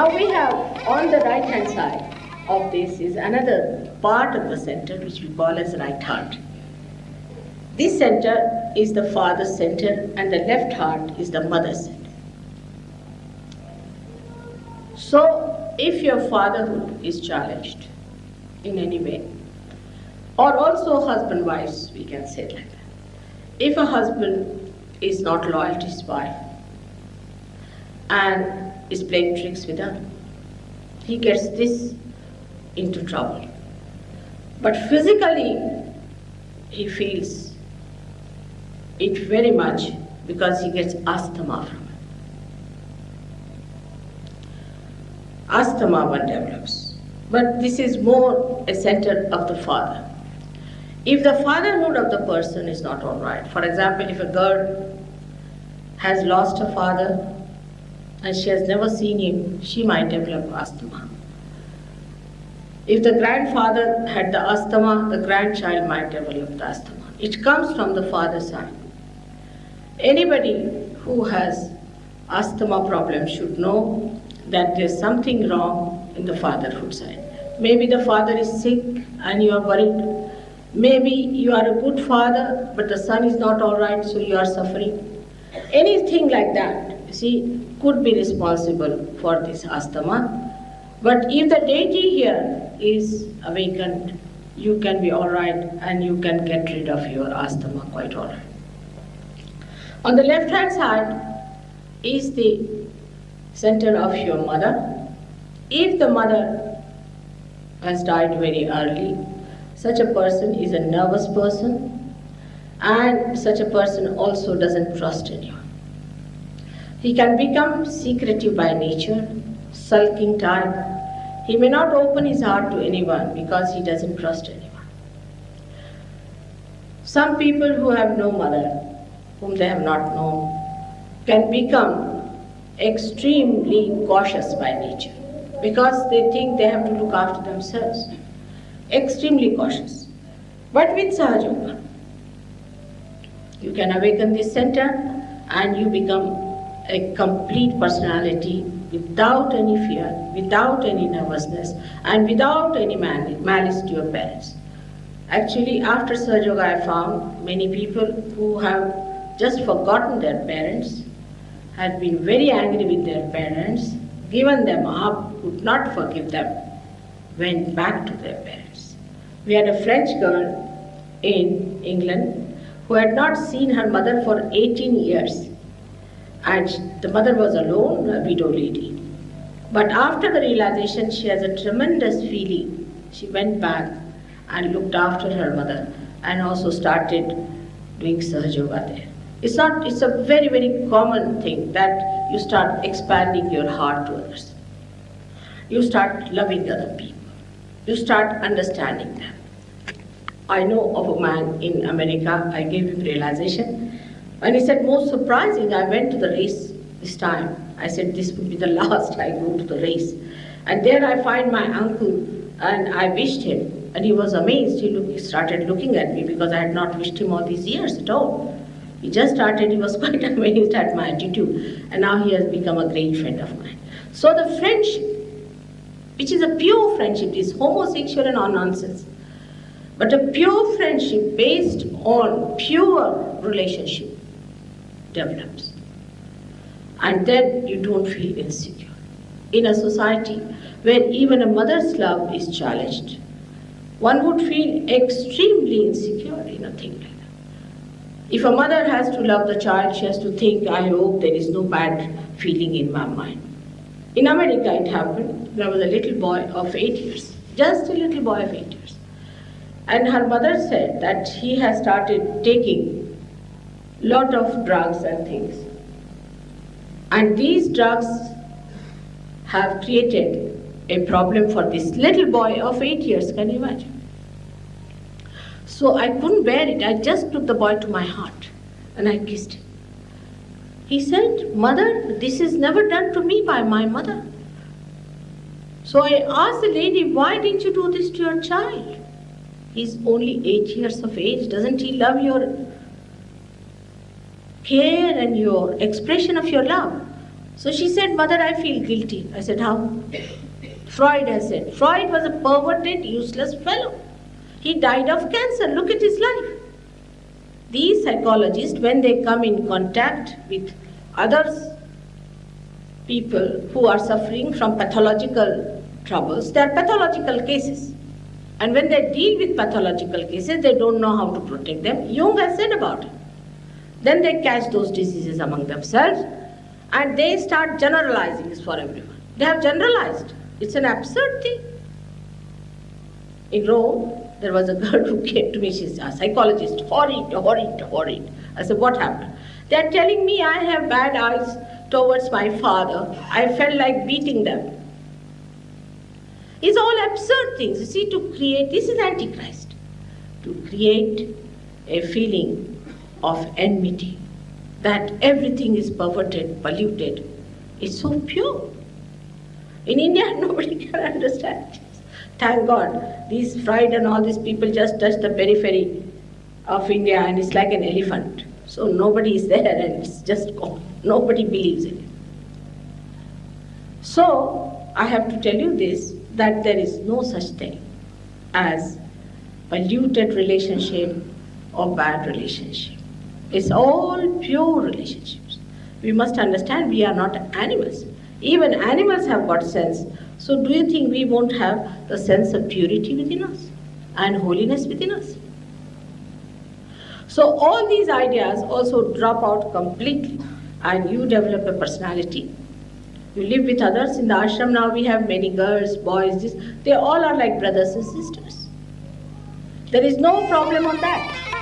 Now we have on the right hand side of this is another part of the center which we call as right heart. This center is the father's center and the left heart is the mother's center. So if your fatherhood is challenged in any way, or also husband-wives, we can say like that. If a husband is not loyal to his wife and is playing tricks with her, he gets this into trouble. But physically, he feels it very much because he gets asthma from it. Asthma one develops. But this is more a center of the father. If the fatherhood of the person is not all right, for example, if a girl has lost her father and she has never seen him, she might develop asthma. If the grandfather had the asthma, the grandchild might develop the asthma. It comes from the father's side. Anybody who has asthma problem should know that there's something wrong in the fatherhood side. Maybe the father is sick and you are worried. Maybe you are a good father, but the son is not all right, so you are suffering. Anything like that, you see, could be responsible for this asthma. But if the deity here is awakened, you can be all right and you can get rid of your asthma quite all right. On the left hand side is the center of your mother. If the mother has died very early, such a person is a nervous person, and such a person also doesn't trust anyone. He can become secretive by nature, sulking type. He may not open his heart to anyone because he doesn't trust anyone. Some people who have no mother, whom they have not known, can become extremely cautious by nature because they think they have to look after themselves. Extremely cautious. But with Sahaja Yoga, you can awaken this center and you become a complete personality without any fear, without any nervousness, and without any malice to your parents. Actually, after Sahaja Yoga, I found many people who have just forgotten their parents, had been very angry with their parents, given them up, could not forgive them, went back to their parents. We had a French girl in England who had not seen her mother for 18 years. And the mother was alone, a widow lady. But after the realization, she has a tremendous feeling. She went back and looked after her mother and also started doing Sahaja Yoga there. It's a very, very common thing that you start expanding your heart to others. You start loving other people. You start understanding them. I know of a man in America, I gave him realization, and he said, most surprising, I went to the race this time. I said, this would be the last I go to the race. And there I find my uncle, and I wished him, and he was amazed. He started looking at me because I had not wished him all these years at all. He just started, he was quite amazed at my attitude, and now he has become a great friend of mine. So the friendship, which is a pure friendship, is homosexual and all nonsense. But a pure friendship based on pure relationship develops. And then you don't feel insecure. In a society where even a mother's love is challenged, one would feel extremely insecure in a thing like that. If a mother has to love the child, she has to think, I hope there is no bad feeling in my mind. In America it happened, there was a little boy of 8 years, just a little boy of 8 years. And her mother said that he has started taking lot of drugs and things. And these drugs have created a problem for this little boy of 8 years, can you imagine? So I couldn't bear it. I just took the boy to my heart and I kissed him. He said, Mother, this is never done to me by my mother. So I asked the lady, why didn't you do this to your child? He's only 8 years of age. Doesn't he love your care and your expression of your love? So she said, Mother, I feel guilty. I said, how? Freud has said. Freud was a perverted, useless fellow. He died of cancer. Look at his life. These psychologists, when they come in contact with others, people who are suffering from pathological troubles, they are pathological cases. And when they deal with pathological cases, they don't know how to protect them. Jung has said about it. Then they catch those diseases among themselves and they start generalizing this for everyone. They have generalized. It's an absurd thing. In Rome, there was a girl who came to me, she's a psychologist, horrid. I said, what happened? They're telling me I have bad eyes towards my father. I felt like beating them. It's all absurd things. You see, to create, this is Antichrist, to create a feeling of enmity, that everything is perverted, polluted. It's so pure. In India, nobody can understand this. Thank God, these Freud and all these people just touch the periphery of India and it's like an elephant. So nobody is there and it's just gone. Nobody believes in it. So I have to tell you this, that there is no such thing as polluted relationship or bad relationship. It's all pure relationships. We must understand we are not animals. Even animals have got sense. So do you think we won't have the sense of purity within us and holiness within us? So all these ideas also drop out completely and you develop a personality. You live with others. In the ashram now we have many girls, boys, they all are like brothers and sisters. There is no problem on that.